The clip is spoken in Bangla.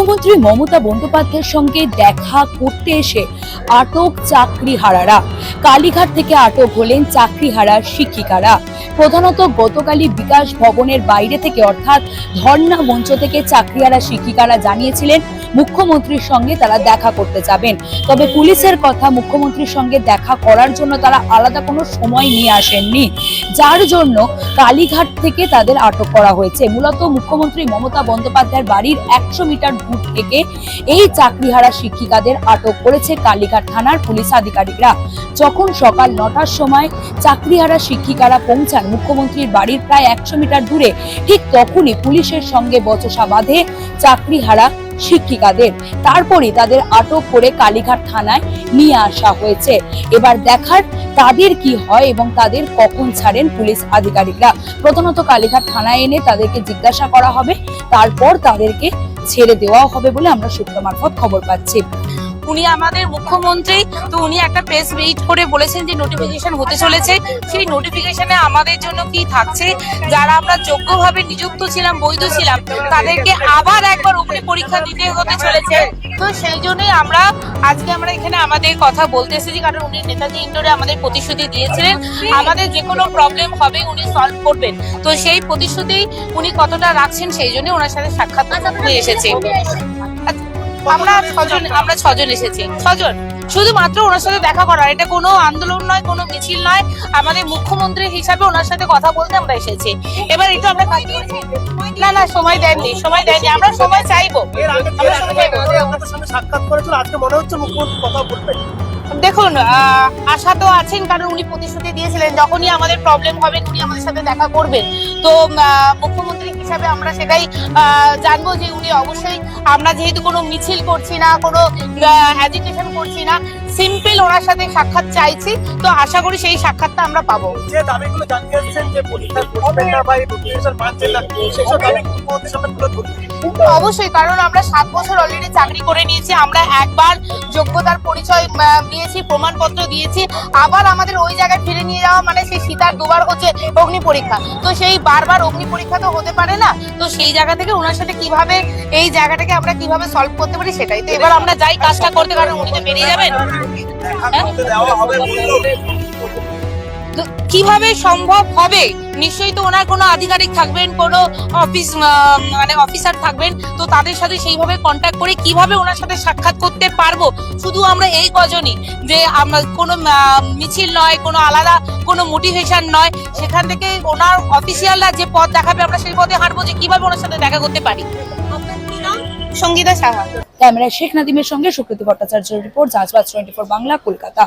মুখ্যমন্ত্রী মমতা বন্দ্যোপাধ্যায়ের সঙ্গে দেখা করতে এসে আটক চাকরিহারারা। কালীঘাট থেকে আটক হলেন চাকরিহারা শিক্ষিকারা। প্রধানত গতকালই বিকাশ ভবনের বাইরে থেকে অর্থাৎ ধর্ণা মঞ্চ থেকে চাকরিহারা শিক্ষিকারা জানিয়েছিলেন মুখ্যমন্ত্রীর সঙ্গে তারা দেখা করতে যাবেন। তবে পুলিশের কথা, মুখ্যমন্ত্রীর সঙ্গে দেখা করার জন্য তারা আলাদা কোনো সময় নিয়ে আসেননি, যার জন্য কালীঘাট থেকে তাদের আটক করা হয়েছে। মূলত মুখ্যমন্ত্রী মমতা বন্দ্যোপাধ্যায়ের বাড়ির 100 মিটার দূর থেকে এই চাকরিহারা শিক্ষিকাদের আটক করেছে কালীঘাট থানার পুলিশ আধিকারিকরা। যখন সকাল 9টার সময় চাকরিহারা শিক্ষিকারা পৌঁছান মুখ্যমন্ত্রীর বাড়ির প্রায় 100 মিটার দূরে, ঠিক তখনই পুলিশের সঙ্গে বচসা বাঁধে চাকরিহারা শিক্ষিকাদের। তারপরই তাদের আটক করে কালীঘাট থানায় নিয়ে আসা হয়েছে। এবার দেখার তাদের কি হয় এবং তাদের কখন ছাড়েন পুলিশ আধিকারিকরা। প্রথমত কালীঘাট থানায় এনে তাদেরকে জিজ্ঞাসা করা হবে, তারপর তাদেরকে ছেড়ে দেওয়া হবে বলে আমরা সূত্র মারফত খবর পাচ্ছি। উনি আমাদের মুখ্যমন্ত্রী, তো উনি একটা প্রেস মিট করে বলেছেন যে নোটিফিকেশন হতে চলেছে। সেই নোটিফিকেশনে আমাদের জন্য কি থাকছে, যারা আমরা যোগ্যভাবে নিযুক্ত ছিলাম, বৈধ ছিলাম, তাদেরকে আবার একবার অগ্নি পরীক্ষা দিতে হতে চলেছে। তো সেই জন্যই আজকে আমরা এখানে আমাদের কথা বলতে এসেছি, কারণ উনি নেতাজি ইন্ডোরে আমাদের প্রতিশ্রুতি দিয়েছিলেন আমাদের যে কোনো প্রবলেম হবে উনি সলভ করবেন। তো সেই প্রতিশ্রুতি উনি কতটা রাখছেন সেই জন্য ওনার সাথে সাক্ষাৎ করতে এসেছে। আমরা ছজন এসেছি, ছজন, শুধুমাত্র ওনার সাথে দেখা করা। এটা কোনো আন্দোলন নয়, কোনো মিছিল নয়, আমাদের মুখ্যমন্ত্রী হিসাবে ওনার সাথে কথা বলতে আমরা এসেছি। এবার একটু আমরা না সময় দেননি, আমরা সময় চাইবো। সাক্ষাৎ করেছিল, আজকে মনে হচ্ছে মুখ্যমন্ত্রী কথা বলবেন। দেখুন, আশা তো আছেন, কারণ উনি প্রতিশ্রুতি দিয়েছিলেন যখনই আমাদের প্রবলেম হবে উনি আমাদের সাথে দেখা করবেন। তো মুখ্যমন্ত্রী হিসাবে আমরা সেটাই জানবো যে উনি অবশ্যই, আমরা যেহেতু কোনো মিছিল করছি না, কোনো অ্যাজিটেশন করছি না, সিম্পল ওনার সাথে সাক্ষাৎ চাইছি, তো আশা করি সেই সাক্ষাৎটা আমরা পাবো। যে দাবিগুলো জানিয়ে যাচ্ছেন যে পরীক্ষা করবেন না বা নোটিফিকেশন পাচ্ছেন না, সেসব দাবি মুখ্যমন্ত্রীর সামনে তুলে ধরবেন। অবশ্যই, কারণ আমরা 7 বছর অলরেডি চাকরি করে নিয়েছি, আমরা একবার যোগ্যতার পরিচয় দিয়েছি, প্রমাণপত্র দিয়েছি, আবার আমাদের ওই জায়গায় ফিরে নিয়ে যাওয়া মানে সেই সীতার দুবার হচ্ছে অগ্নি পরীক্ষা। তো সেই বারবার অগ্নি পরীক্ষা তো হতে পারে না। তো সেই জায়গা থেকে ওনার সাথে কিভাবে এই জায়গাটাকে আমরা কিভাবে সলভ করতে পারি সেটাই। তো এবার আমরা যাই কাজটা করতে, কারণ উনি তো বেরিয়ে যাবেন। কিভাবে সম্ভব হবে? নিশ্চয়ই তো ওনার কোনো আধিকারিক থাকবেন, কোনো অফিসার থাকবেন, তো তাদের সাথে সেইভাবে কন্ট্যাক্ট করে কিভাবে ওনার সাথে সাক্ষাৎ করতে পারবো। শুধু আমরা এই কজনই, যে আমরা কোনো মিছিল নয়, কোনো আলাদা কোনো মোটিভেশন নয়, সেখান থেকে ওনার অফিসিয়ালরা যে পথ দেখাবে আমরা সেই পথে হাঁটবো, যে কিভাবে ওনার সাথে দেখা করতে পারি। সঙ্গীতা সাহা। ক্যামেরায় শেখ নাদিমের সঙ্গে সুকৃতি ভট্টাচার্যের রিপোর্ট, জাজবাজ 24 বাংলা, কলকাতা।